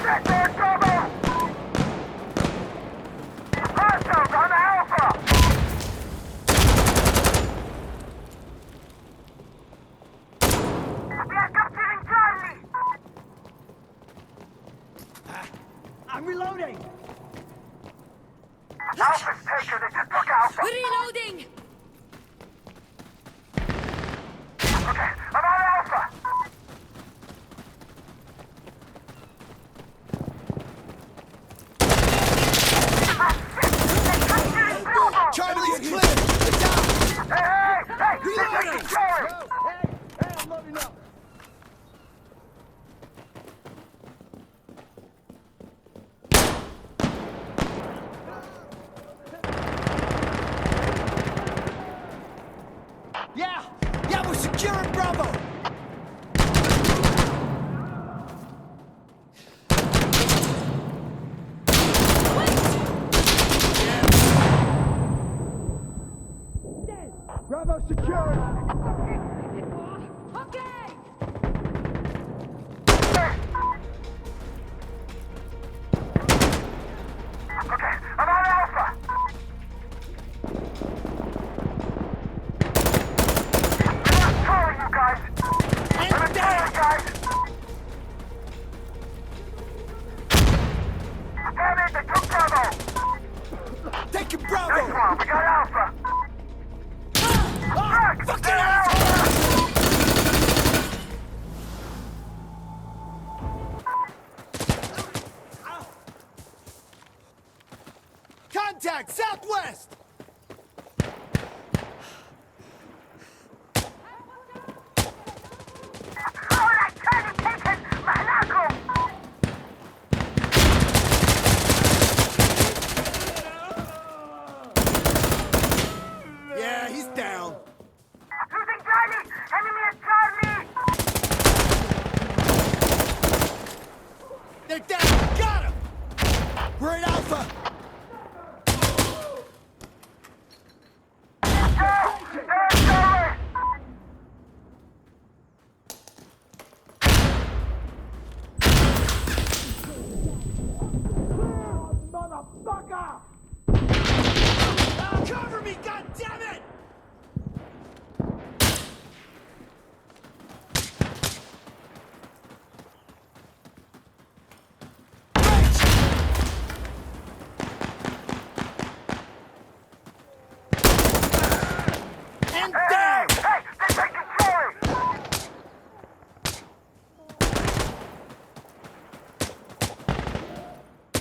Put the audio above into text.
Get there, Bravo! Hostiles on Alpha! We are capturing Charlie! I'm reloading! Alpha's taken, they just took Alpha! Reloading! Okay, I'm on Alpha! Charlie's clear! They're down! Hey, they're taking Charlie! Hey, I'm loading up! Yeah, we're securing Bravo! Bravo secured! Okay! Okay, I'm on Alpha! I'm not calling you guys! I'm a tower, guys! Damn it, they took Bravo! Taking Nice Bravo! one, we got Alpha! Fuck! Fucking They're Alpha! Contact southwest! Oh, that Charlie taken! Malaco! Yeah, he's down. Losing Charlie! Enemy at Charlie! They're down! Got him! We're at Alpha!